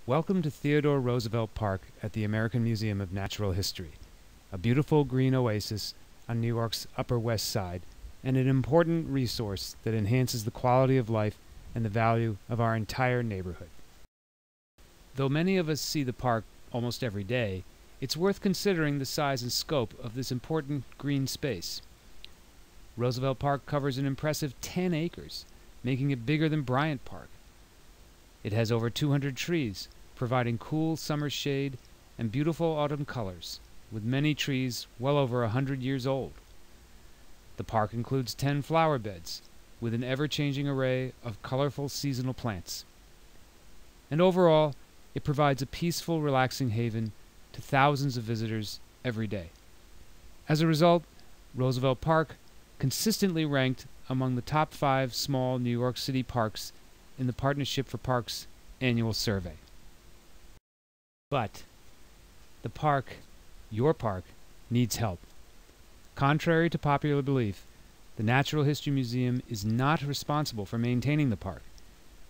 Welcome to Theodore Roosevelt Park at the American Museum of Natural History, a beautiful green oasis on New York's Upper West Side, and an important resource that enhances the quality of life and the value of our entire neighborhood. Though many of us see the park almost every day, it's worth considering the size and scope of this important green space. Roosevelt Park covers an impressive 10 acres, making it bigger than Bryant Park. It has over 200 trees, providing cool summer shade and beautiful autumn colors, with many trees well over 100 years old. The park includes 10 flower beds, with an ever-changing array of colorful seasonal plants. And overall, it provides a peaceful, relaxing haven to thousands of visitors every day. As a result, Roosevelt Park consistently ranked among the top 5 small New York City parks in the Partnership for Parks annual survey. But the park, your park, needs help. Contrary to popular belief, the Natural History Museum is not responsible for maintaining the park.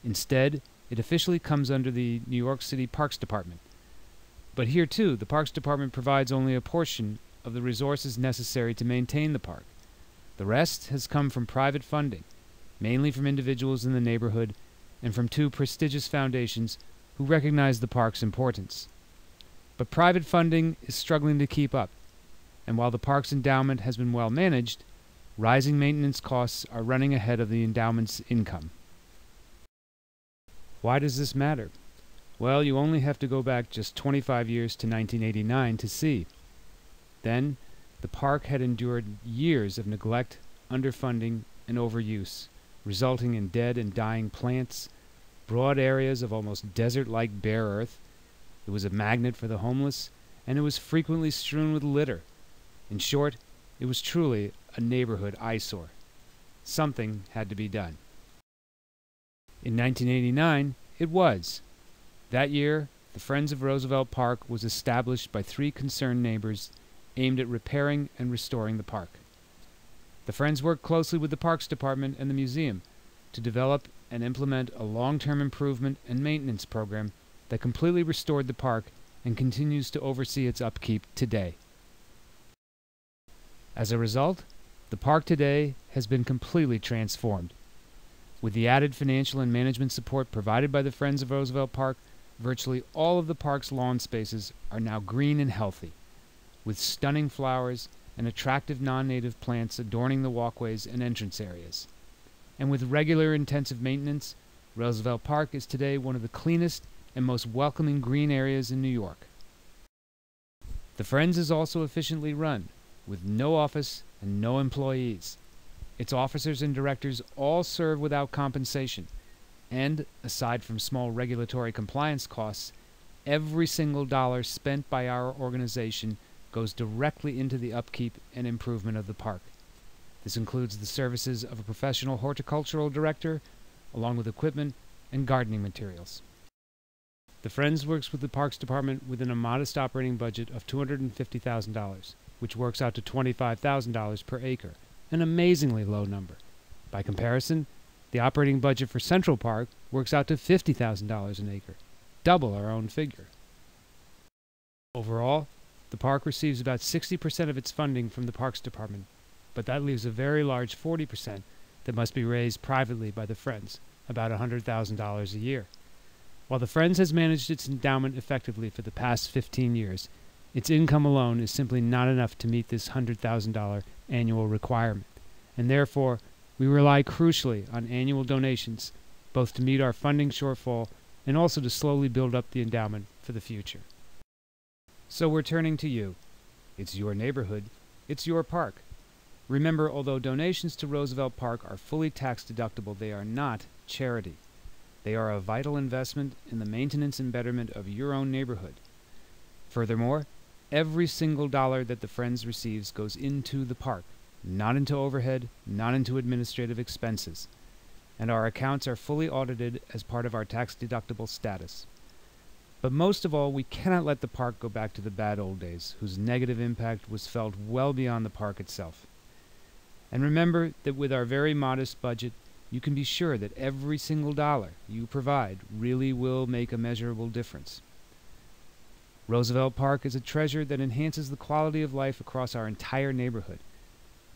Instead, it officially comes under the New York City Parks Department. But here too, the Parks Department provides only a portion of the resources necessary to maintain the park. The rest has come from private funding, mainly from individuals in the neighborhood and from 2 prestigious foundations who recognize the park's importance. But private funding is struggling to keep up, and while the park's endowment has been well managed, rising maintenance costs are running ahead of the endowment's income. Why does this matter? Well, you only have to go back just 25 years to 1989 to see. Then, the park had endured years of neglect, underfunding, and overuse, resulting in dead and dying plants, broad areas of almost desert-like bare earth. It was a magnet for the homeless, and it was frequently strewn with litter. In short, it was truly a neighborhood eyesore. Something had to be done. In 1989, it was. That year, the Friends of Roosevelt Park was established by 3 concerned neighbors aimed at repairing and restoring the park. The Friends worked closely with the Parks Department and the museum to develop and implement a long-term improvement and maintenance program that completely restored the park and continues to oversee its upkeep today. As a result, the park today has been completely transformed. With the added financial and management support provided by the Friends of Roosevelt Park, virtually all of the park's lawn spaces are now green and healthy, with stunning flowers and attractive non-native plants adorning the walkways and entrance areas. And with regular intensive maintenance, Roosevelt Park is today one of the cleanest and most welcoming green areas in New York. The Friends is also efficiently run, with no office and no employees. Its officers and directors all serve without compensation, and, aside from small regulatory compliance costs, every single dollar spent by our organization goes directly into the upkeep and improvement of the park. This includes the services of a professional horticultural director, along with equipment and gardening materials. The Friends works with the Parks Department within a modest operating budget of $250,000, which works out to $25,000 per acre, an amazingly low number. By comparison, the operating budget for Central Park works out to $50,000 an acre, double our own figure. Overall, the park receives about 60% of its funding from the Parks Department, but that leaves a very large 40% that must be raised privately by the Friends, about $100,000 a year. While the Friends has managed its endowment effectively for the past 15 years, its income alone is simply not enough to meet this $100,000 annual requirement, and therefore we rely crucially on annual donations, both to meet our funding shortfall and also to slowly build up the endowment for the future. So we're turning to you. It's your neighborhood. It's your park. Remember, although donations to Roosevelt Park are fully tax-deductible, they are not charity. They are a vital investment in the maintenance and betterment of your own neighborhood. Furthermore, every single dollar that the Friends receives goes into the park, not into overhead, not into administrative expenses. And our accounts are fully audited as part of our tax-deductible status. But most of all, we cannot let the park go back to the bad old days, whose negative impact was felt well beyond the park itself. And remember that with our very modest budget, you can be sure that every single dollar you provide really will make a measurable difference. Roosevelt Park is a treasure that enhances the quality of life across our entire neighborhood,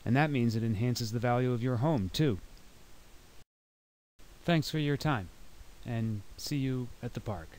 and that means it enhances the value of your home, too. Thanks for your time, and see you at the park.